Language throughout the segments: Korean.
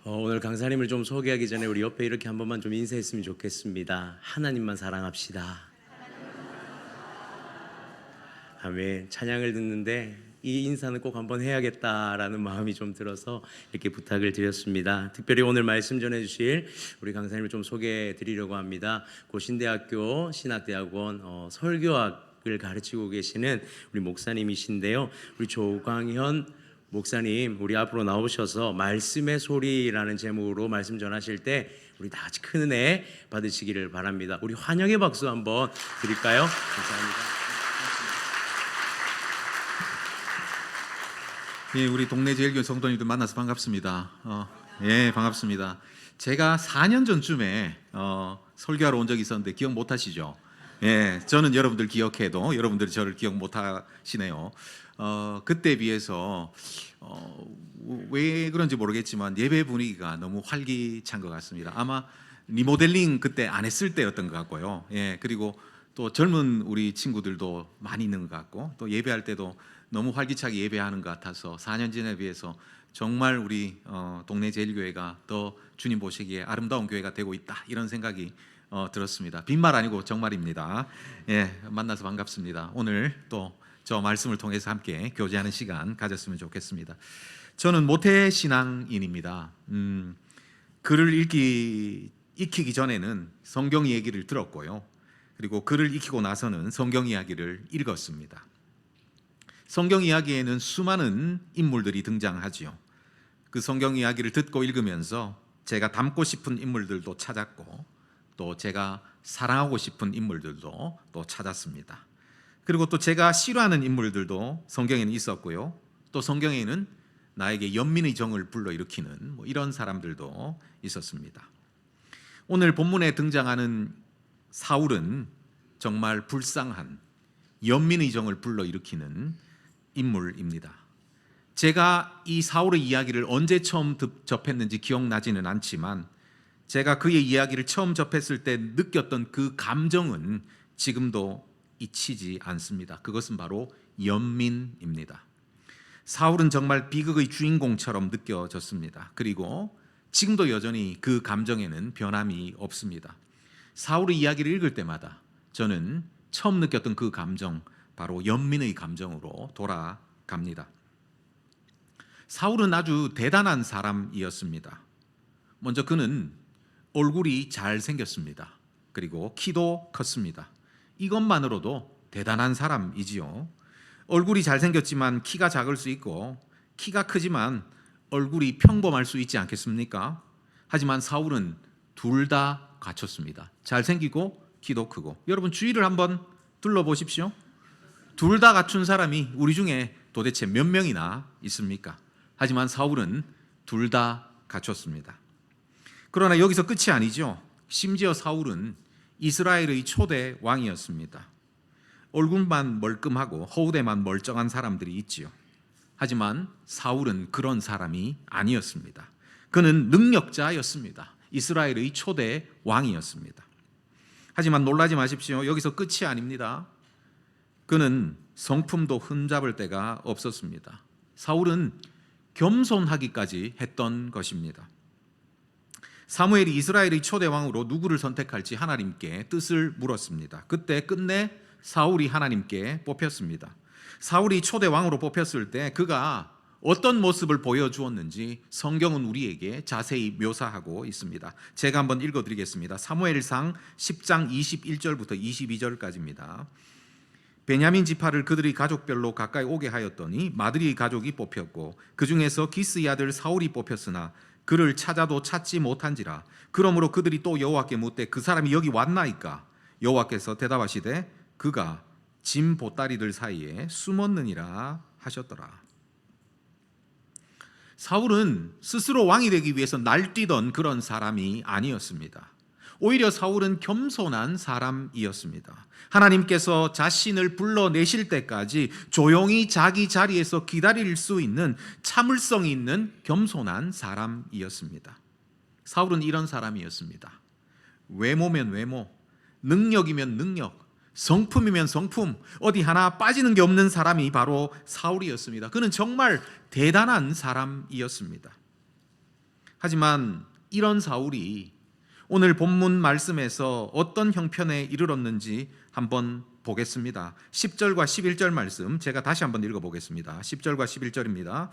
오늘 강사님을 좀 소개하기 전에 우리 옆에 이렇게 한 번만 좀 인사했으면 좋겠습니다. 하나님만 사랑합시다. 아멘. 찬양을 듣는데 이 인사는 꼭 한번 해야겠다라는 마음이 좀 들어서 이렇게 부탁을 드렸습니다. 특별히 오늘 말씀 전해주실 우리 강사님을 좀 소개해 드리려고 합니다. 고신대학교 신학대학원 설교학을 가르치고 계시는 우리 목사님이신데요. 우리 조광현 목사님, 우리 앞으로 나오셔서 말씀의 소리라는 제목으로 말씀 전하실 때 우리 다 같이 큰 은혜 받으시기를 바랍니다. 우리 환영의 박수 한번 드릴까요? 감사합니다. 예, 우리 동네 제일교회 성도님들 만나서 반갑습니다. 예, 반갑습니다. 제가 4년 전쯤에 설교하러 온 적이 있었는데 기억 못 하시죠? 예, 저는 여러분들 기억해도 여러분들이 저를 기억 못 하시네요. 그때 비해서 왜 그런지 모르겠지만 예배 분위기가 너무 활기찬 것 같습니다. 아마 리모델링 그때 안 했을 때였던 것 같고요. 예, 그리고 또 젊은 우리 친구들도 많이 있는 것 같고, 또 예배할 때도 너무 활기차게 예배하는 것 같아서 4년 전에 비해서 정말 우리 동네 제일교회가 더 주님 보시기에 아름다운 교회가 되고 있다, 이런 생각이 들었습니다. 빈말 아니고 정말입니다. 예, 만나서 반갑습니다. 오늘 또 저 말씀을 통해서 함께 교제하는 시간 가졌으면 좋겠습니다. 저는 모태 신앙인입니다. 글을 익히기 전에는 성경 얘기를 들었고요. 그리고 글을 익히고 나서는 성경 이야기를 읽었습니다. 성경 이야기에는 수많은 인물들이 등장하지요. 그 성경 이야기를 듣고 읽으면서 제가 닮고 싶은 인물들도 찾았고, 또 제가 사랑하고 싶은 인물들도 또 찾았습니다. 그리고 또 제가 싫어하는 인물들도 성경에는 있었고요. 또 성경에는 나에게 연민의 정을 불러일으키는 이런 사람들도 있었습니다. 오늘 본문에 등장하는 사울은 정말 불쌍한 연민의 정을 불러일으키는 인물입니다. 제가 이 사울의 이야기를 언제 처음 접했는지 기억나지는 않지만, 제가 그의 이야기를 처음 접했을 때 느꼈던 그 감정은 지금도 잊히지 않습니다. 그것은 바로 연민입니다. 사울은 정말 비극의 주인공처럼 느껴졌습니다. 그리고 지금도 여전히 그 감정에는 변함이 없습니다. 사울의 이야기를 읽을 때마다 저는 처음 느꼈던 그 감정, 바로 연민의 감정으로 돌아갑니다. 사울은 아주 대단한 사람이었습니다. 먼저 그는 얼굴이 잘생겼습니다. 그리고 키도 컸습니다. 이것만으로도 대단한 사람이지요. 얼굴이 잘생겼지만 키가 작을 수 있고, 키가 크지만 얼굴이 평범할 수 있지 않겠습니까? 하지만 사울은 둘 다 갖췄습니다. 잘생기고 키도 크고. 여러분 주위를 한번 둘러보십시오. 둘 다 갖춘 사람이 우리 중에 도대체 몇 명이나 있습니까? 하지만 사울은 둘 다 갖췄습니다. 그러나 여기서 끝이 아니죠. 심지어 사울은 이스라엘의 초대 왕이었습니다. 얼굴만 멀끔하고 허우대만 멀쩡한 사람들이 있지요. 하지만 사울은 그런 사람이 아니었습니다. 그는 능력자였습니다. 이스라엘의 초대 왕이었습니다. 하지만 놀라지 마십시오. 여기서 끝이 아닙니다. 그는 성품도 흠잡을 데가 없었습니다. 사울은 겸손하기까지 했던 것입니다. 사무엘이 이스라엘의 초대 왕으로 누구를 선택할지 하나님께 뜻을 물었습니다. 그때 끝내 사울이 하나님께 뽑혔습니다. 사울이 초대 왕으로 뽑혔을 때 그가 어떤 모습을 보여주었는지 성경은 우리에게 자세히 묘사하고 있습니다. 제가 한번 읽어드리겠습니다. 사무엘상 10장 21절부터 22절까지입니다. 베냐민 지파를 그들의 가족별로 가까이 오게 하였더니 마드리의 가족이 뽑혔고, 그 중에서 기스의 아들 사울이 뽑혔으나 그를 찾아도 찾지 못한지라. 그러므로 그들이 또 여호와께 묻되 그 사람이 여기 왔나이까? 여호와께서 대답하시되 그가 짐 보따리들 사이에 숨었느니라 하셨더라. 사울은 스스로 왕이 되기 위해서 날뛰던 그런 사람이 아니었습니다. 오히려 사울은 겸손한 사람이었습니다. 하나님께서 자신을 불러내실 때까지 조용히 자기 자리에서 기다릴 수 있는 참을성이 있는 겸손한 사람이었습니다. 사울은 이런 사람이었습니다. 외모면 외모, 능력이면 능력, 성품이면 성품, 어디 하나 빠지는 게 없는 사람이 바로 사울이었습니다. 그는 정말 대단한 사람이었습니다. 하지만 이런 사울이 오늘 본문 말씀에서 어떤 형편에 이르렀는지 한번 보겠습니다. 10절과 11절 말씀 제가 다시 한번 읽어보겠습니다. 10절과 11절입니다.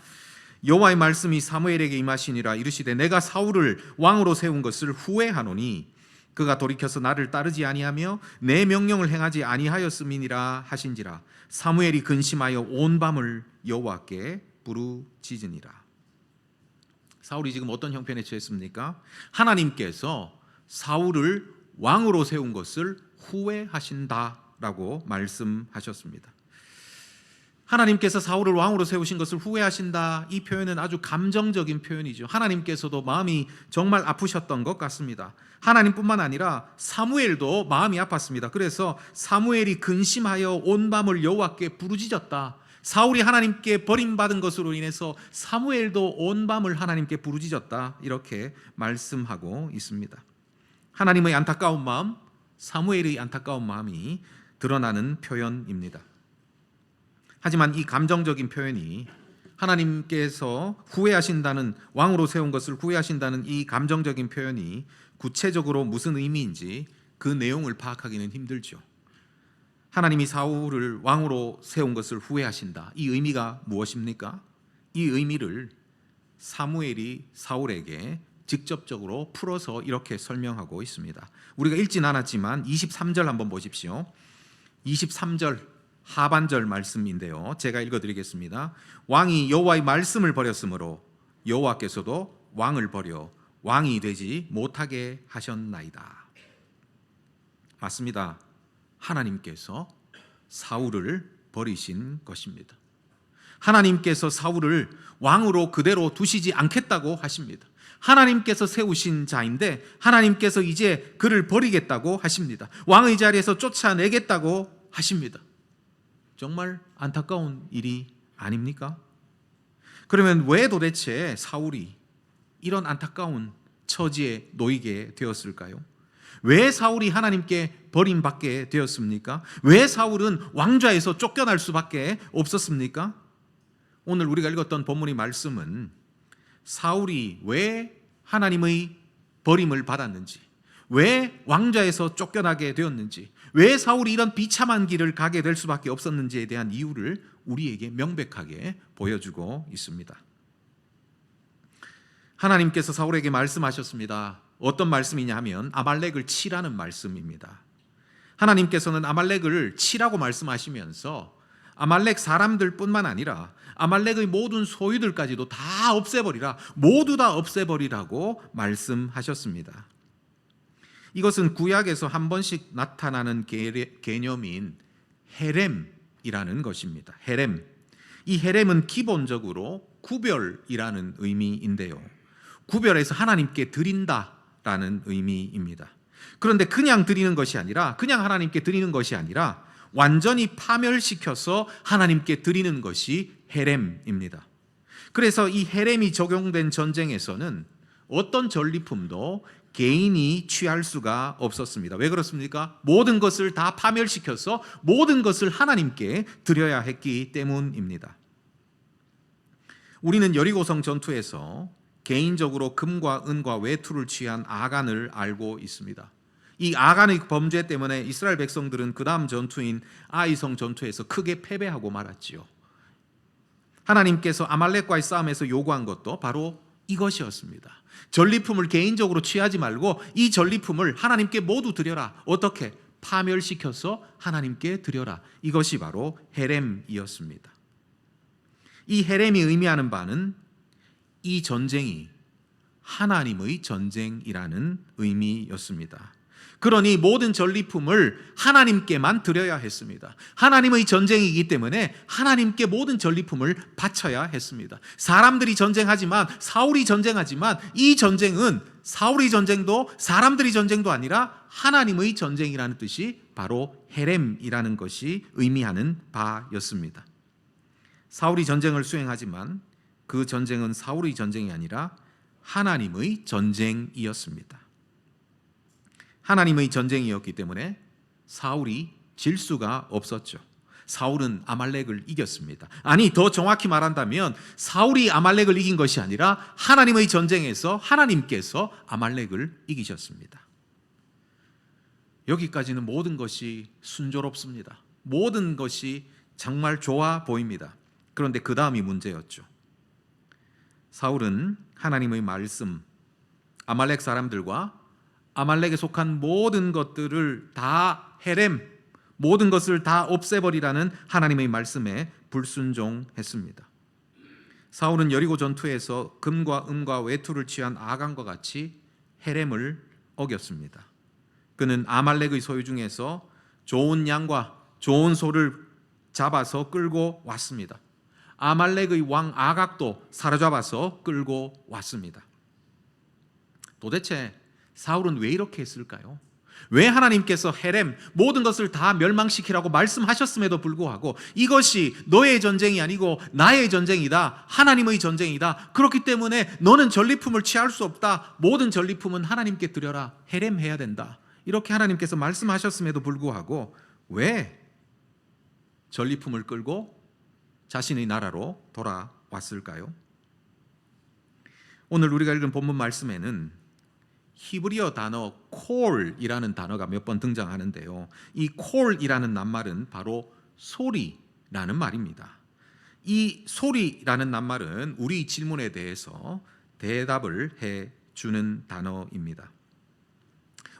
여호와의 말씀이 사무엘에게 임하시니라. 이르시되 내가 사울을 왕으로 세운 것을 후회하노니 그가 돌이켜서 나를 따르지 아니하며 내 명령을 행하지 아니하였음이니라 하신지라. 사무엘이 근심하여 온 밤을 여호와께 부르짖으니라. 사울이 지금 어떤 형편에 처했습니까? 하나님께서 사울을 왕으로 세운 것을 후회하신다라고 말씀하셨습니다. 하나님께서 사울을 왕으로 세우신 것을 후회하신다, 이 표현은 아주 감정적인 표현이죠. 하나님께서도 마음이 정말 아프셨던 것 같습니다. 하나님뿐만 아니라 사무엘도 마음이 아팠습니다. 그래서 사무엘이 근심하여 온 밤을 여호와께 부르짖었다. 사울이 하나님께 버림받은 것으로 인해서 사무엘도 온 밤을 하나님께 부르짖었다, 이렇게 말씀하고 있습니다. 하나님의 안타까운 마음, 사무엘의 안타까운 마음이 드러나는 표현입니다. 하지만 이 감정적인 표현이 하나님께서 후회하신다는, 왕으로 세운 것을 후회하신다는 이 감정적인 표현이 구체적으로 무슨 의미인지 그 내용을 파악하기는 힘들죠. 하나님이 사울을 왕으로 세운 것을 후회하신다, 이 의미가 무엇입니까? 이 의미를 사무엘이 사울에게 직접적으로 풀어서 이렇게 설명하고 있습니다. 우리가 읽진 않았지만 23절 한번 보십시오. 23절 하반절 말씀인데요, 제가 읽어드리겠습니다. 왕이 여호와의 말씀을 버렸으므로 여호와께서도 왕을 버려 왕이 되지 못하게 하셨나이다. 맞습니다. 하나님께서 사울을 버리신 것입니다. 하나님께서 사울을 왕으로 그대로 두시지 않겠다고 하십니다. 하나님께서 세우신 자인데 하나님께서 이제 그를 버리겠다고 하십니다. 왕의 자리에서 쫓아내겠다고 하십니다. 정말 안타까운 일이 아닙니까? 그러면 왜 도대체 사울이 이런 안타까운 처지에 놓이게 되었을까요? 왜 사울이 하나님께 버림받게 되었습니까? 왜 사울은 왕좌에서 쫓겨날 수밖에 없었습니까? 오늘 우리가 읽었던 본문의 말씀은 사울이 왜 하나님의 버림을 받았는지, 왜 왕좌에서 쫓겨나게 되었는지, 왜 사울이 이런 비참한 길을 가게 될 수밖에 없었는지에 대한 이유를 우리에게 명백하게 보여주고 있습니다. 하나님께서 사울에게 말씀하셨습니다. 어떤 말씀이냐 하면 아말렉을 치라는 말씀입니다. 하나님께서는 아말렉을 치라고 말씀하시면서 아말렉 사람들뿐만 아니라 아말렉의 모든 소유들까지도 다 없애버리라, 모두 다 없애버리라고 말씀하셨습니다. 이것은 구약에서 한 번씩 나타나는 개념인 헤렘이라는 것입니다. 헤렘. 이 헤렘은 기본적으로 구별이라는 의미인데요, 구별해서 하나님께 드린다라는 의미입니다. 그런데 그냥 드리는 것이 아니라, 그냥 하나님께 드리는 것이 아니라 완전히 파멸시켜서 하나님께 드리는 것이 헤렘입니다. 그래서 이 헤렘이 적용된 전쟁에서는 어떤 전리품도 개인이 취할 수가 없었습니다. 왜 그렇습니까? 모든 것을 다 파멸시켜서 모든 것을 하나님께 드려야 했기 때문입니다. 우리는 여리고성 전투에서 개인적으로 금과 은과 외투를 취한 아간을 알고 있습니다. 이 아간의 범죄 때문에 이스라엘 백성들은 그 다음 전투인 아이성 전투에서 크게 패배하고 말았지요. 하나님께서 아말렉과의 싸움에서 요구한 것도 바로 이것이었습니다. 전리품을 개인적으로 취하지 말고 이 전리품을 하나님께 모두 드려라. 어떻게? 파멸시켜서 하나님께 드려라. 이것이 바로 헤렘이었습니다. 이 헤렘이 의미하는 바는 이 전쟁이 하나님의 전쟁이라는 의미였습니다. 그러니 모든 전리품을 하나님께만 드려야 했습니다. 하나님의 전쟁이기 때문에 하나님께 모든 전리품을 바쳐야 했습니다. 사람들이 전쟁하지만, 사울이 전쟁하지만 이 전쟁은 사울의 전쟁도 사람들의 전쟁도 아니라 하나님의 전쟁이라는 뜻이 바로 헤렘이라는 것이 의미하는 바였습니다. 사울이 전쟁을 수행하지만 그 전쟁은 사울의 전쟁이 아니라 하나님의 전쟁이었습니다. 하나님의 전쟁이었기 때문에 사울이 질 수가 없었죠. 사울은 아말렉을 이겼습니다. 아니, 더 정확히 말한다면 사울이 아말렉을 이긴 것이 아니라 하나님의 전쟁에서 하나님께서 아말렉을 이기셨습니다. 여기까지는 모든 것이 순조롭습니다. 모든 것이 정말 좋아 보입니다. 그런데 그 다음이 문제였죠. 사울은 하나님의 말씀, 아말렉 사람들과 아말렉에 속한 모든 것들을 다 헤렘, 모든 것을 다 없애버리라는 하나님의 말씀에 불순종했습니다. 사울은 여리고 전투에서 금과 은과 외투를 취한 아간과 같이 헤렘을 어겼습니다. 그는 아말렉의 소유 중에서 좋은 양과 좋은 소를 잡아서 끌고 왔습니다. 아말렉의 왕 아각도 사로잡아서 끌고 왔습니다. 도대체 사울은 왜 이렇게 했을까요? 왜 하나님께서 헤렘, 모든 것을 다 멸망시키라고 말씀하셨음에도 불구하고 이것이 너의 전쟁이 아니고 나의 전쟁이다, 하나님의 전쟁이다, 그렇기 때문에 너는 전리품을 취할 수 없다, 모든 전리품은 하나님께 드려라, 헤렘해야 된다, 이렇게 하나님께서 말씀하셨음에도 불구하고 왜 전리품을 끌고 자신의 나라로 돌아왔을까요? 오늘 우리가 읽은 본문 말씀에는 히브리어 단어 콜이라는 단어가 몇 번 등장하는데요. 이 콜이라는 낱말은 바로 소리라는 말입니다. 이 소리라는 낱말은 우리 질문에 대해서 대답을 해주는 단어입니다.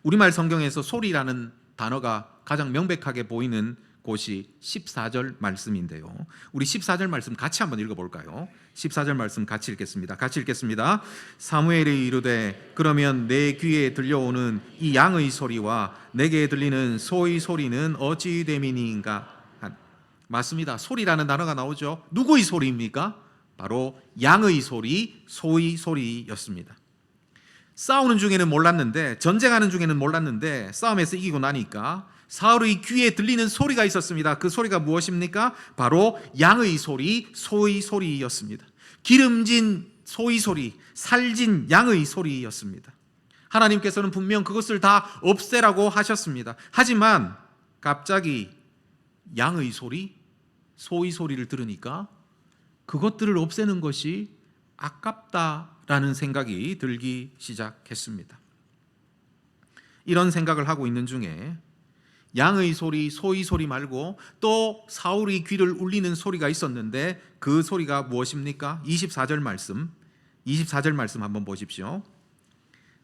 우리말 성경에서 소리라는 단어가 가장 명백하게 보이는 곳이 14절 말씀인데요. 우리 14절 말씀 같이 한번 읽어볼까요? 14절 말씀 같이 읽겠습니다. 같이 읽겠습니다. 사무엘이 이르되 그러면 내 귀에 들려오는 이 양의 소리와 내게 들리는 소의 소리는 어찌 됨이니인가? 맞습니다. 소리라는 단어가 나오죠. 누구의 소리입니까? 바로 양의 소리, 소의 소리였습니다. 싸우는 중에는 몰랐는데, 전쟁하는 중에는 몰랐는데 싸움에서 이기고 나니까 사울의 귀에 들리는 소리가 있었습니다. 그 소리가 무엇입니까? 바로 양의 소리, 소의 소리였습니다. 기름진 소의 소리, 살진 양의 소리였습니다. 하나님께서는 분명 그것을 다 없애라고 하셨습니다. 하지만 갑자기 양의 소리, 소의 소리를 들으니까 그것들을 없애는 것이 아깝다라는 생각이 들기 시작했습니다. 이런 생각을 하고 있는 중에 양의 소리, 소의 소리 말고 또 사울의 귀를 울리는 소리가 있었는데 그 소리가 무엇입니까? 24절 말씀 한번 보십시오.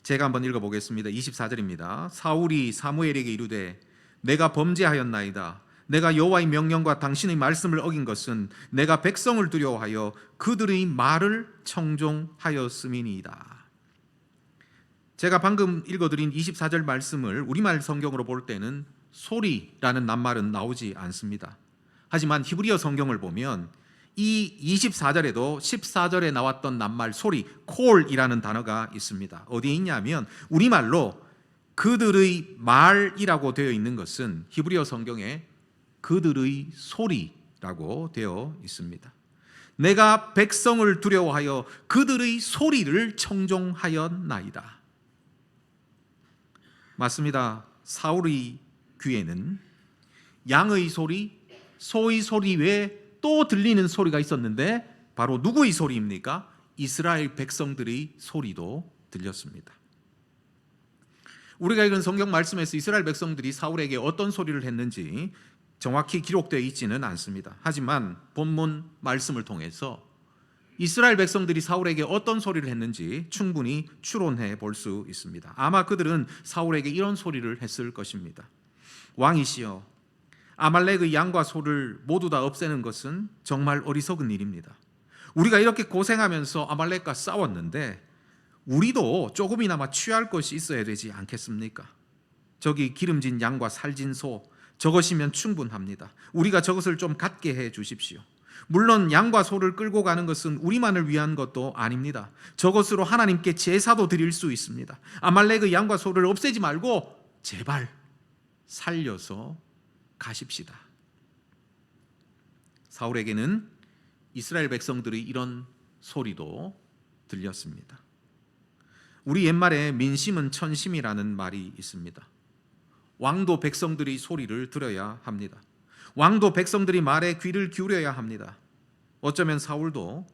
제가 한번 읽어보겠습니다. 24절입니다. 사울이 사무엘에게 이르되 내가 범죄하였나이다. 내가 여호와의 명령과 당신의 말씀을 어긴 것은 내가 백성을 두려워하여 그들의 말을 청종하였음이니이다. 제가 방금 읽어드린 24절 말씀을 우리말 성경으로 볼 때는 소리라는 낱말은 나오지 않습니다. 하지만 히브리어 성경을 보면 이 24절에도 14절에 나왔던 낱말 소리, 콜이라는 단어가 있습니다. 어디에 있냐면 우리말로 그들의 말이라고 되어 있는 것은 히브리어 성경에 그들의 소리라고 되어 있습니다. 내가 백성을 두려워하여 그들의 소리를 청종하였나이다. 맞습니다. 사울의 귀에는 양의 소리, 소의 소리 외에 또 들리는 소리가 있었는데 바로 누구의 소리입니까? 이스라엘 백성들의 소리도 들렸습니다. 우리가 읽은 성경 말씀에서 이스라엘 백성들이 사울에게 어떤 소리를 했는지 정확히 기록되어 있지는 않습니다. 하지만 본문 말씀을 통해서 이스라엘 백성들이 사울에게 어떤 소리를 했는지 충분히 추론해 볼 수 있습니다. 아마 그들은 사울에게 이런 소리를 했을 것입니다. 왕이시여, 아말렉의 양과 소를 모두 다 없애는 것은 정말 어리석은 일입니다. 우리가 이렇게 고생하면서 아말렉과 싸웠는데 우리도 조금이나마 취할 것이 있어야 되지 않겠습니까? 저기 기름진 양과 살진 소, 저것이면 충분합니다. 우리가 저것을 좀 갖게 해 주십시오. 물론 양과 소를 끌고 가는 것은 우리만을 위한 것도 아닙니다. 저것으로 하나님께 제사도 드릴 수 있습니다. 아말렉의 양과 소를 없애지 말고 제발 살려서 가십시다. 사울에게는 이스라엘 백성들의 이런 소리도 들렸습니다. 우리 옛말에 민심은 천심이라는 말이 있습니다. 왕도 백성들의 소리를 들어야 합니다. 왕도 백성들이 말에 귀를 기울여야 합니다. 어쩌면 사울도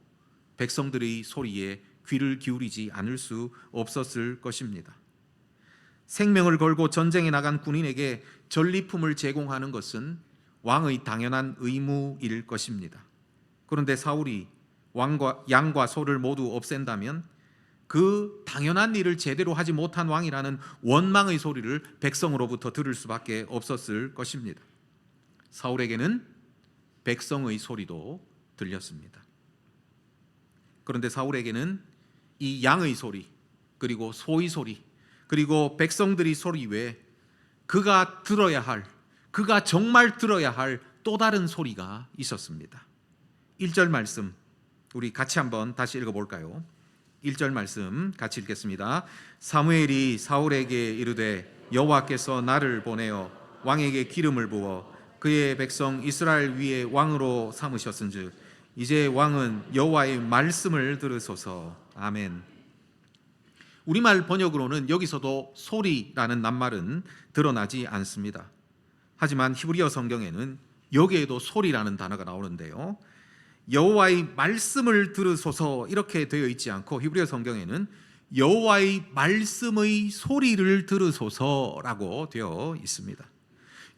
백성들의 소리에 귀를 기울이지 않을 수 없었을 것입니다. 생명을 걸고 전쟁에 나간 군인에게 전리품을 제공하는 것은 왕의 당연한 의무일 것입니다. 그런데 사울이 양과 소를 모두 없앤다면 그 당연한 일을 제대로 하지 못한 왕이라는 원망의 소리를 백성으로부터 들을 수밖에 없었을 것입니다. 사울에게는 백성의 소리도 들렸습니다. 그런데 사울에게는 이 양의 소리, 그리고 소의 소리, 그리고 백성들의 소리 외에 그가 정말 들어야 할 또 다른 소리가 있었습니다. 1절 말씀 우리 같이 한번 다시 읽어볼까요? 1절 말씀 같이 읽겠습니다. 사무엘이 사울에게 이르되 여호와께서 나를 보내어 왕에게 기름을 부어 그의 백성 이스라엘 위에 왕으로 삼으셨은즉 이제 왕은 여호와의 말씀을 들으소서. 아멘. 우리말 번역으로는 여기서도 소리라는 낱말은 드러나지 않습니다. 하지만 히브리어 성경에는 여기에도 소리라는 단어가 나오는데요, 여호와의 말씀을 들으소서 이렇게 되어 있지 않고 히브리어 성경에는 여호와의 말씀의 소리를 들으소서라고 되어 있습니다.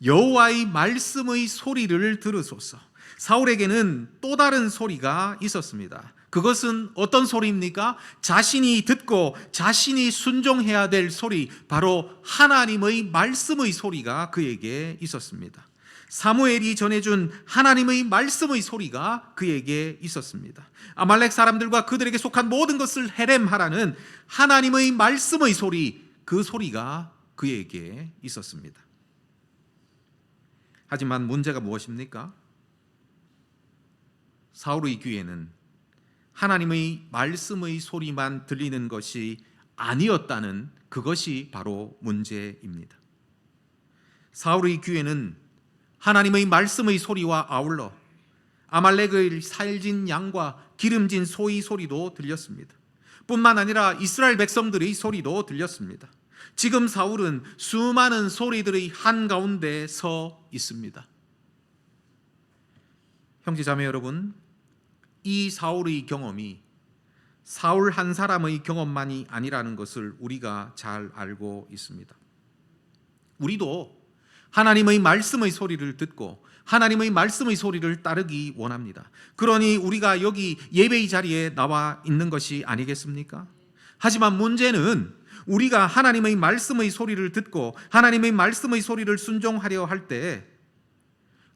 여호와의 말씀의 소리를 들으소서. 사울에게는 또 다른 소리가 있었습니다. 그것은 어떤 소리입니까? 자신이 듣고 자신이 순종해야 될 소리, 바로 하나님의 말씀의 소리가 그에게 있었습니다. 사무엘이 전해준 하나님의 말씀의 소리가 그에게 있었습니다. 아말렉 사람들과 그들에게 속한 모든 것을 해렘하라는 하나님의 말씀의 소리, 그 소리가 그에게 있었습니다. 하지만 문제가 무엇입니까? 사울의 귀에는 하나님의 말씀의 소리만 들리는 것이 아니었다는 그것이 바로 문제입니다. 사울의 귀에는 하나님의 말씀의 소리와 아울러 아말렉의 살진 양과 기름진 소의 소리도 들렸습니다. 뿐만 아니라 이스라엘 백성들의 소리도 들렸습니다. 지금 사울은 수많은 소리들의 한가운데 서 있습니다. 형제자매 여러분, 이 사울의 경험이 사울 한 사람의 경험만이 아니라는 것을 우리가 잘 알고 있습니다. 우리도 하나님의 말씀의 소리를 듣고 하나님의 말씀의 소리를 따르기 원합니다. 그러니 우리가 여기 예배의 자리에 나와 있는 것이 아니겠습니까? 하지만 문제는 우리가 하나님의 말씀의 소리를 듣고 하나님의 말씀의 소리를 순종하려 할 때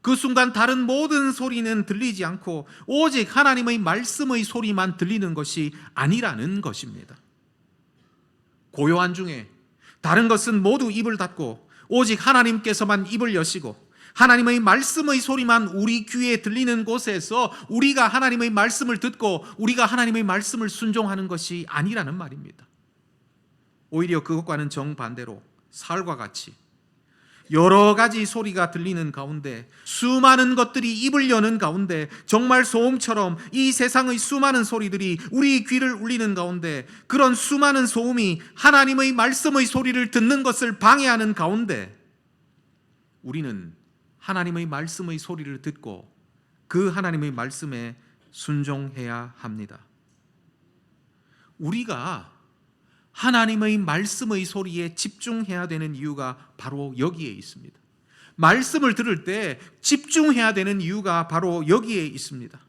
그 순간 다른 모든 소리는 들리지 않고 오직 하나님의 말씀의 소리만 들리는 것이 아니라는 것입니다. 고요한 중에 다른 것은 모두 입을 닫고 오직 하나님께서만 입을 여시고 하나님의 말씀의 소리만 우리 귀에 들리는 곳에서 우리가 하나님의 말씀을 듣고 우리가 하나님의 말씀을 순종하는 것이 아니라는 말입니다. 오히려 그것과는 정반대로 사울과 같이 여러 가지 소리가 들리는 가운데, 수많은 것들이 입을 여는 가운데, 정말 소음처럼 이 세상의 수많은 소리들이 우리 귀를 울리는 가운데, 그런 수많은 소음이 하나님의 말씀의 소리를 듣는 것을 방해하는 가운데 우리는 하나님의 말씀의 소리를 듣고 그 하나님의 말씀에 순종해야 합니다. 우리가 하나님의 말씀의 소리에 집중해야 되는 이유가 바로 여기에 있습니다. 말씀을 들을 때 집중해야 되는 이유가 바로 여기에 있습니다.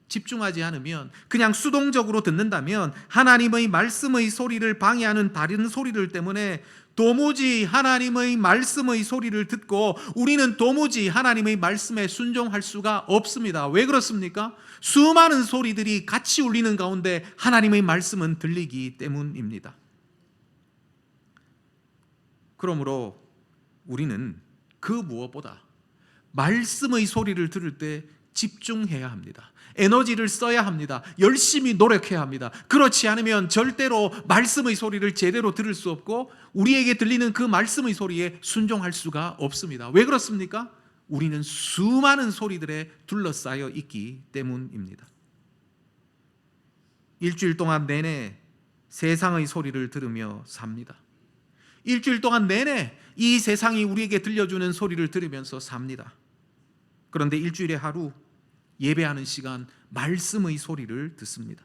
집중하지 않으면, 그냥 수동적으로 듣는다면 하나님의 말씀의 소리를 방해하는 다른 소리들 때문에 도무지 하나님의 말씀의 소리를 듣고 우리는 도무지 하나님의 말씀에 순종할 수가 없습니다. 왜 그렇습니까? 수많은 소리들이 같이 울리는 가운데 하나님의 말씀은 들리기 때문입니다. 그러므로 우리는 그 무엇보다 말씀의 소리를 들을 때 집중해야 합니다. 에너지를 써야 합니다. 열심히 노력해야 합니다. 그렇지 않으면 절대로 말씀의 소리를 제대로 들을 수 없고 우리에게 들리는 그 말씀의 소리에 순종할 수가 없습니다. 왜 그렇습니까? 우리는 수많은 소리들에 둘러싸여 있기 때문입니다. 일주일 동안 내내 세상의 소리를 들으며 삽니다. 일주일 동안 내내 이 세상이 우리에게 들려주는 소리를 들으면서 삽니다. 그런데 일주일에 하루 예배하는 시간 말씀의 소리를 듣습니다.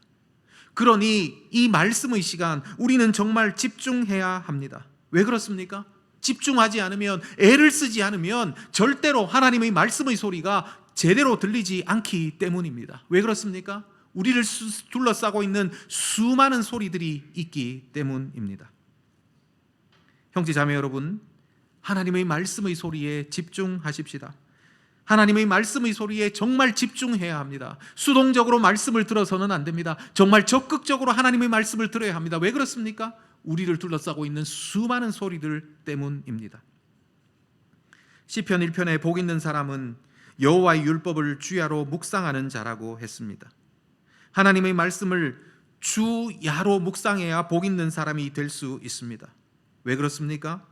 그러니 이 말씀의 시간 우리는 정말 집중해야 합니다. 왜 그렇습니까? 집중하지 않으면, 애를 쓰지 않으면 절대로 하나님의 말씀의 소리가 제대로 들리지 않기 때문입니다. 왜 그렇습니까? 우리를 둘러싸고 있는 수많은 소리들이 있기 때문입니다. 형제 자매 여러분, 하나님의 말씀의 소리에 집중하십시다. 하나님의 말씀의 소리에 정말 집중해야 합니다. 수동적으로 말씀을 들어서는 안 됩니다. 정말 적극적으로 하나님의 말씀을 들어야 합니다. 왜 그렇습니까? 우리를 둘러싸고 있는 수많은 소리들 때문입니다. 시편 1편에 복 있는 사람은 여호와의 율법을 주야로 묵상하는 자라고 했습니다. 하나님의 말씀을 주야로 묵상해야 복 있는 사람이 될 수 있습니다. 왜 그렇습니까?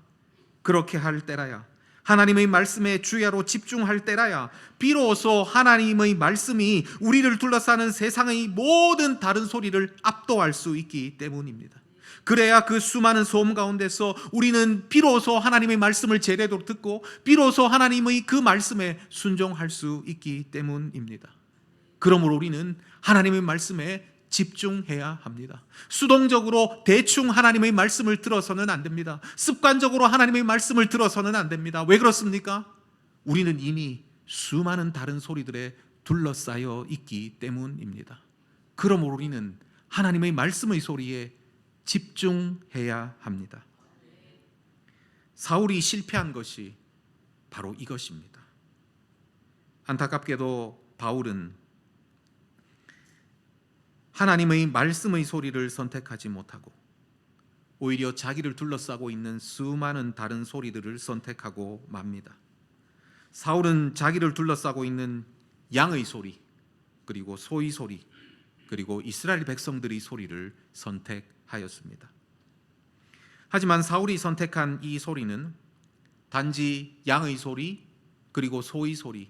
그렇게 할 때라야, 하나님의 말씀에 주야로 집중할 때라야 비로소 하나님의 말씀이 우리를 둘러싸는 세상의 모든 다른 소리를 압도할 수 있기 때문입니다. 그래야 그 수많은 소음 가운데서 우리는 비로소 하나님의 말씀을 제대로 듣고 비로소 하나님의 그 말씀에 순종할 수 있기 때문입니다. 그러므로 우리는 하나님의 말씀에 집중해야 합니다. 수동적으로 대충 하나님의 말씀을 들어서는 안 됩니다. 습관적으로 하나님의 말씀을 들어서는 안 됩니다. 왜 그렇습니까? 우리는 이미 수많은 다른 소리들에 둘러싸여 있기 때문입니다. 그러므로 우리는 하나님의 말씀의 소리에 집중해야 합니다. 사울이 실패한 것이 바로 이것입니다. 안타깝게도 바울은 하나님의 말씀의 소리를 선택하지 못하고 오히려 자기를 둘러싸고 있는 수많은 다른 소리들을 선택하고 맙니다. 사울은 자기를 둘러싸고 있는 양의 소리, 그리고 소의 소리, 그리고 이스라엘 백성들의 소리를 선택하였습니다. 하지만 사울이 선택한 이 소리는 단지 양의 소리, 그리고 소의 소리,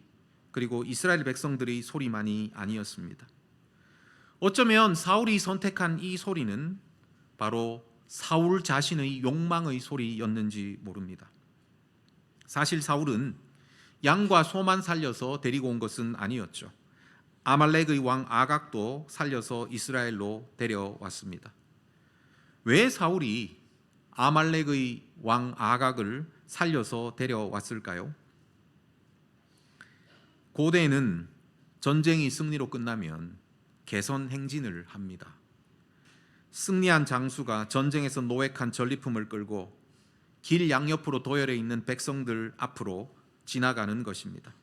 그리고 이스라엘 백성들의 소리만이 아니었습니다. 어쩌면 사울이 선택한 이 소리는 바로 사울 자신의 욕망의 소리였는지 모릅니다. 사실 사울은 양과 소만 살려서 데리고 온 것은 아니었죠. 아말렉의 왕 아각도 살려서 이스라엘로 데려왔습니다. 왜 사울이 아말렉의 왕 아각을 살려서 데려왔을까요? 고대에는 전쟁이 승리로 끝나면 개선 행진을 합니다. 승리한 장수가 전쟁에서 노획한 전리품을 끌고 길 양옆으로 도열해 있는 백성들 앞으로 지나가는 것입니다.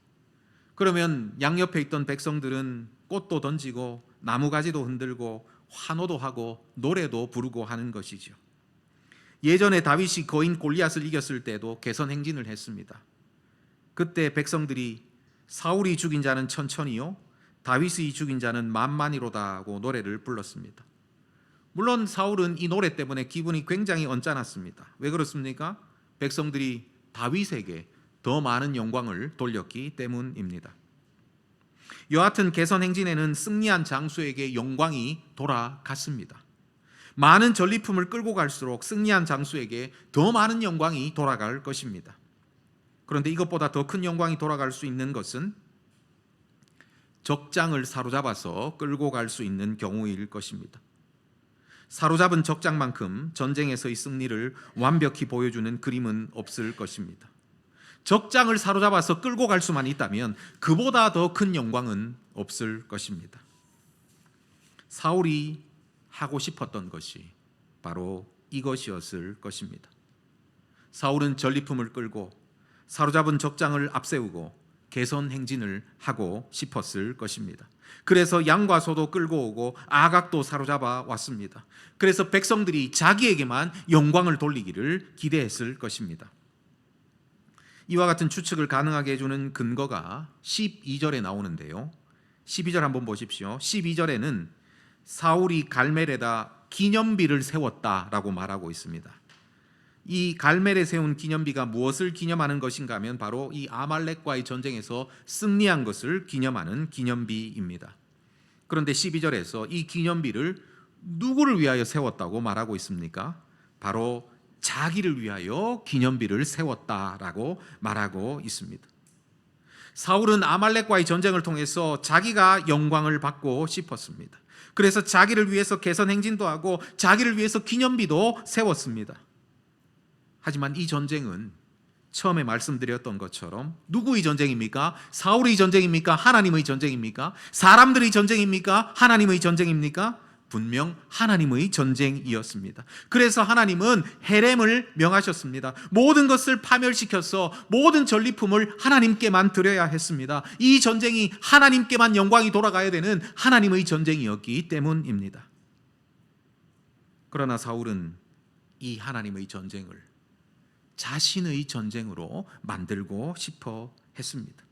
그러면 양옆에 있던 백성들은 꽃도 던지고 나무가지도 흔들고 환호도 하고 노래도 부르고 하는 것이죠. 예전에 다윗이 거인 골리앗을 이겼을 때도 개선 행진을 했습니다. 그때 백성들이 사울이 죽인 자는 천천히요, 다윗이 죽인 자는 만만이로다 하고 노래를 불렀습니다. 물론 사울은 이 노래 때문에 기분이 굉장히 언짢았습니다. 왜 그렇습니까? 백성들이 다윗에게 더 많은 영광을 돌렸기 때문입니다. 여하튼 개선 행진에는 승리한 장수에게 영광이 돌아갔습니다. 많은 전리품을 끌고 갈수록 승리한 장수에게 더 많은 영광이 돌아갈 것입니다. 그런데 이것보다 더 큰 영광이 돌아갈 수 있는 것은 적장을 사로잡아서 끌고 갈 수 있는 경우일 것입니다. 사로잡은 적장만큼 전쟁에서의 승리를 완벽히 보여주는 그림은 없을 것입니다. 적장을 사로잡아서 끌고 갈 수만 있다면 그보다 더 큰 영광은 없을 것입니다. 사울이 하고 싶었던 것이 바로 이것이었을 것입니다. 사울은 전리품을 끌고 사로잡은 적장을 앞세우고 개선 행진을 하고 싶었을 것입니다. 그래서 양과 소도 끌고 오고 아각도 사로잡아 왔습니다. 그래서 백성들이 자기에게만 영광을 돌리기를 기대했을 것입니다. 이와 같은 추측을 가능하게 해주는 근거가 12절에 나오는데요. 12절 한번 보십시오. 12절에는 사울이 갈멜에다 기념비를 세웠다라고 말하고 있습니다. 이 갈멜에 세운 기념비가 무엇을 기념하는 것인가 하면 바로 이 아말렉과의 전쟁에서 승리한 것을 기념하는 기념비입니다. 그런데 12절에서 이 기념비를 누구를 위하여 세웠다고 말하고 있습니까? 바로 자기를 위하여 기념비를 세웠다라고 말하고 있습니다. 사울은 아말렉과의 전쟁을 통해서 자기가 영광을 받고 싶었습니다. 그래서 자기를 위해서 개선 행진도 하고 자기를 위해서 기념비도 세웠습니다. 하지만 이 전쟁은 처음에 말씀드렸던 것처럼 누구의 전쟁입니까? 사울의 전쟁입니까? 하나님의 전쟁입니까? 사람들의 전쟁입니까? 하나님의 전쟁입니까? 분명 하나님의 전쟁이었습니다. 그래서 하나님은 헤렘을 명하셨습니다. 모든 것을 파멸시켜서 모든 전리품을 하나님께만 드려야 했습니다. 이 전쟁이 하나님께만 영광이 돌아가야 되는 하나님의 전쟁이었기 때문입니다. 그러나 사울은 이 하나님의 전쟁을 자신의 전쟁으로 만들고 싶어 했습니다.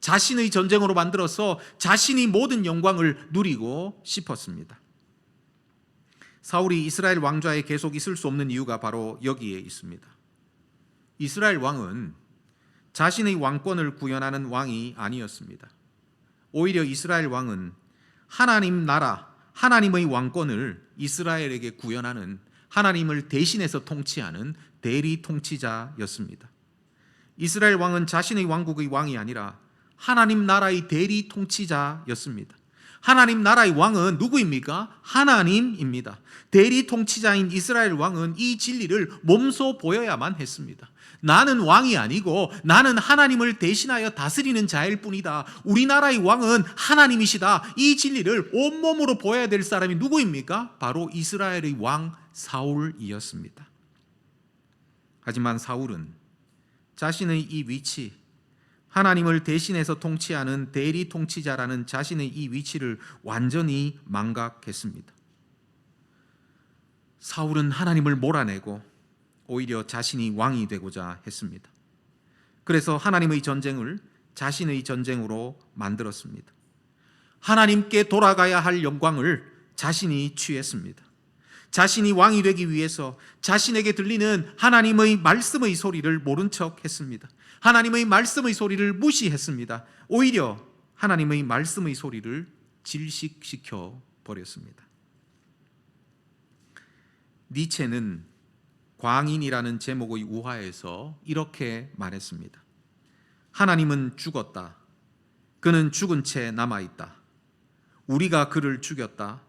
자신의 전쟁으로 만들어서 자신이 모든 영광을 누리고 싶었습니다. 사울이 이스라엘 왕좌에 계속 있을 수 없는 이유가 바로 여기에 있습니다. 이스라엘 왕은 자신의 왕권을 구현하는 왕이 아니었습니다. 오히려 이스라엘 왕은 하나님 나라, 하나님의 왕권을 이스라엘에게 구현하는, 하나님을 대신해서 통치하는 대리 통치자였습니다. 이스라엘 왕은 자신의 왕국의 왕이 아니라 하나님 나라의 대리 통치자였습니다. 하나님 나라의 왕은 누구입니까? 하나님입니다. 대리 통치자인 이스라엘 왕은 이 진리를 몸소 보여야만 했습니다. 나는 왕이 아니고 나는 하나님을 대신하여 다스리는 자일 뿐이다. 우리나라의 왕은 하나님이시다. 이 진리를 온몸으로 보여야 될 사람이 누구입니까? 바로 이스라엘의 왕 사울이었습니다. 하지만 사울은 자신의 이 위치, 하나님을 대신해서 통치하는 대리 통치자라는 자신의 이 위치를 완전히 망각했습니다. 사울은 하나님을 몰아내고 오히려 자신이 왕이 되고자 했습니다. 그래서 하나님의 전쟁을 자신의 전쟁으로 만들었습니다. 하나님께 돌아가야 할 영광을 자신이 취했습니다. 자신이 왕이 되기 위해서 자신에게 들리는 하나님의 말씀의 소리를 모른 척 했습니다. 하나님의 말씀의 소리를 무시했습니다. 오히려 하나님의 말씀의 소리를 질식시켜 버렸습니다. 니체는 광인이라는 제목의 우화에서 이렇게 말했습니다. 하나님은 죽었다. 그는 죽은 채 남아있다. 우리가 그를 죽였다.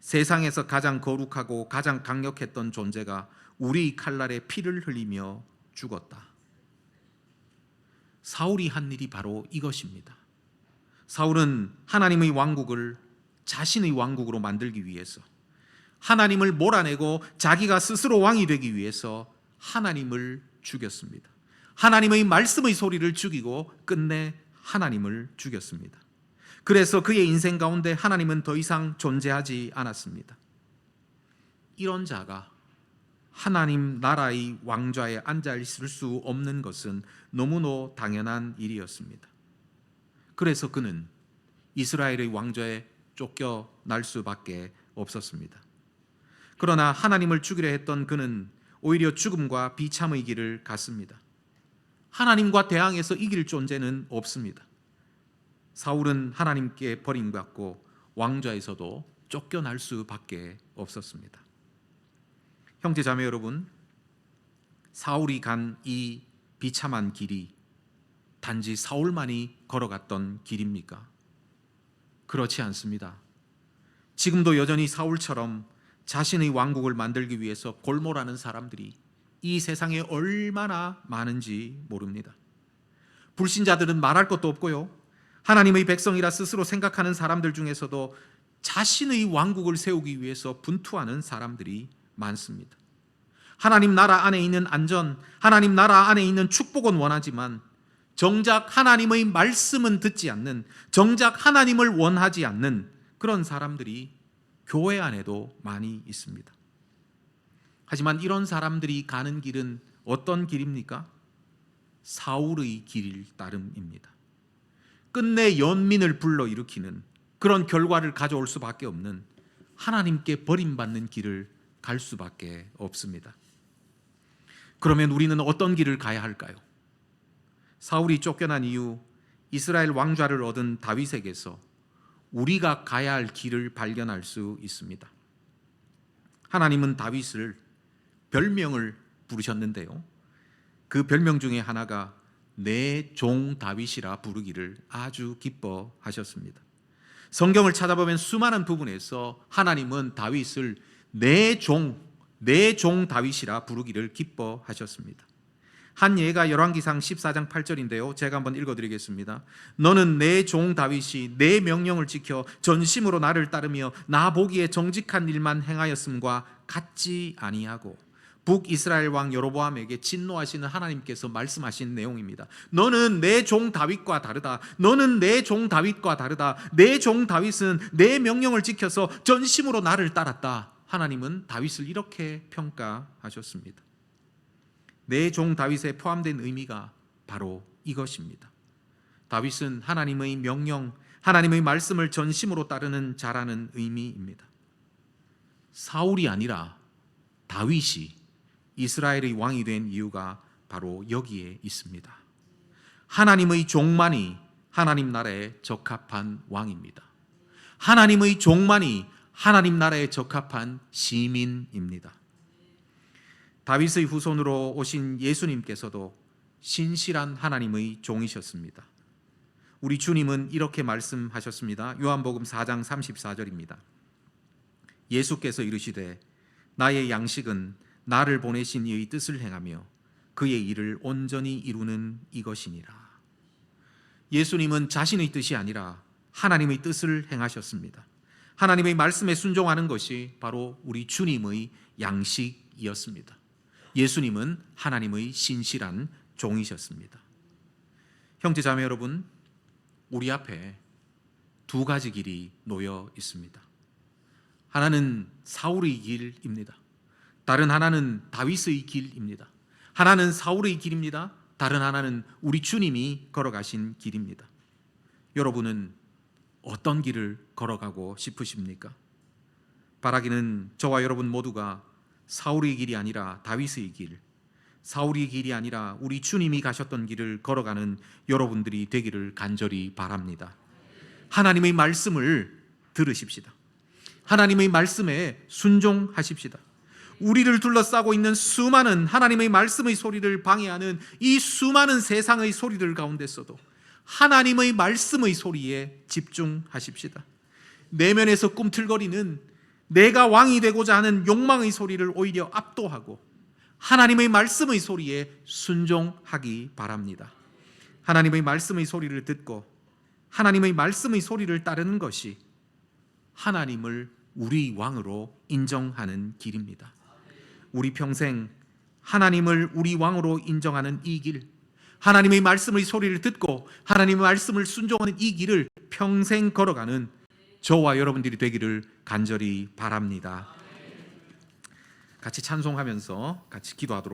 세상에서 가장 거룩하고 가장 강력했던 존재가 우리 칼날에 피를 흘리며 죽었다. 사울이 한 일이 바로 이것입니다. 사울은 하나님의 왕국을 자신의 왕국으로 만들기 위해서, 하나님을 몰아내고 자기가 스스로 왕이 되기 위해서 하나님을 죽였습니다. 하나님의 말씀의 소리를 죽이고 끝내 하나님을 죽였습니다. 그래서 그의 인생 가운데 하나님은 더 이상 존재하지 않았습니다. 이런 자가 하나님 나라의 왕좌에 앉아 있을 수 없는 것은 너무나 당연한 일이었습니다. 그래서 그는 이스라엘의 왕좌에 쫓겨날 수밖에 없었습니다. 그러나 하나님을 죽이려 했던 그는 오히려 죽음과 비참의 길을 갔습니다. 하나님과 대항해서 이길 존재는 없습니다. 사울은 하나님께 버림받고 왕좌에서도 쫓겨날 수밖에 없었습니다. 형제 자매 여러분, 사울이 간 이 비참한 길이 단지 사울만이 걸어갔던 길입니까? 그렇지 않습니다. 지금도 여전히 사울처럼 자신의 왕국을 만들기 위해서 골몰하는 사람들이 이 세상에 얼마나 많은지 모릅니다. 불신자들은 말할 것도 없고요, 하나님의 백성이라 스스로 생각하는 사람들 중에서도 자신의 왕국을 세우기 위해서 분투하는 사람들이 많습니다. 하나님 나라 안에 있는 안전, 하나님 나라 안에 있는 축복은 원하지만 정작 하나님의 말씀은 듣지 않는, 정작 하나님을 원하지 않는 그런 사람들이 교회 안에도 많이 있습니다. 하지만 이런 사람들이 가는 길은 어떤 길입니까? 사울의 길 따름입니다. 끝내 연민을 불러일으키는 그런 결과를 가져올 수밖에 없는, 하나님께 버림받는 길을 갈 수밖에 없습니다. 그러면 우리는 어떤 길을 가야 할까요? 사울이 쫓겨난 이후 이스라엘 왕좌를 얻은 다윗에게서 우리가 가야 할 길을 발견할 수 있습니다. 하나님은 다윗을 별명을 부르셨는데요, 그 별명 중에 하나가 내 종 다윗이라 부르기를 아주 기뻐하셨습니다. 성경을 찾아보면 수많은 부분에서 하나님은 다윗을 내 종 다윗이라 부르기를 기뻐하셨습니다. 한 예가 열왕기상 14장 8절인데요. 제가 한번 읽어드리겠습니다. 너는 내 종 다윗이 내 명령을 지켜 전심으로 나를 따르며 나 보기에 정직한 일만 행하였음과 같지 아니하고, 북이스라엘 왕 여로보암에게 진노하시는 하나님께서 말씀하신 내용입니다. 너는 내 종 다윗과 다르다. 너는 내 종 다윗과 다르다. 내 종 다윗은 내 명령을 지켜서 전심으로 나를 따랐다. 하나님은 다윗을 이렇게 평가하셨습니다. 내 종 다윗에 포함된 의미가 바로 이것입니다. 다윗은 하나님의 명령, 하나님의 말씀을 전심으로 따르는 자라는 의미입니다. 사울이 아니라 다윗이 이스라엘의 왕이 된 이유가 바로 여기에 있습니다. 하나님의 종만이 하나님 나라에 적합한 왕입니다. 하나님의 종만이 하나님 나라에 적합한 시민입니다. 다윗의 후손으로 오신 예수님께서도 신실한 하나님의 종이셨습니다. 우리 주님은 이렇게 말씀하셨습니다. 요한복음 4장 34절입니다. 예수께서 이르시되 나의 양식은 나를 보내신 이의 뜻을 행하며 그의 일을 온전히 이루는 이것이니라. 예수님은 자신의 뜻이 아니라 하나님의 뜻을 행하셨습니다. 하나님의 말씀에 순종하는 것이 바로 우리 주님의 양식이었습니다. 예수님은 하나님의 신실한 종이셨습니다. 형제 자매 여러분, 우리 앞에 두 가지 길이 놓여 있습니다. 하나는 사울의 길입니다. 다른 하나는 다윗의 길입니다. 하나는 사울의 길입니다. 다른 하나는 우리 주님이 걸어가신 길입니다. 여러분은 어떤 길을 걸어가고 싶으십니까? 바라기는 저와 여러분 모두가 사울의 길이 아니라 다윗의 길, 사울의 길이 아니라 우리 주님이 가셨던 길을 걸어가는 여러분들이 되기를 간절히 바랍니다. 하나님의 말씀을 들으십시다. 하나님의 말씀에 순종하십시다. 우리를 둘러싸고 있는 수많은 하나님의 말씀의 소리를 방해하는 이 수많은 세상의 소리들 가운데서도 하나님의 말씀의 소리에 집중하십시다. 내면에서 꿈틀거리는 내가 왕이 되고자 하는 욕망의 소리를 오히려 압도하고 하나님의 말씀의 소리에 순종하기 바랍니다. 하나님의 말씀의 소리를 듣고 하나님의 말씀의 소리를 따르는 것이 하나님을 우리 왕으로 인정하는 길입니다. 우리 평생 하나님을 우리 왕으로 인정하는 이 길, 하나님의 말씀의 소리를 듣고 하나님의 말씀을 순종하는 이 길을 평생 걸어가는 저와 여러분들이 되기를 간절히 바랍니다. 같이 찬송하면서 같이 기도하도록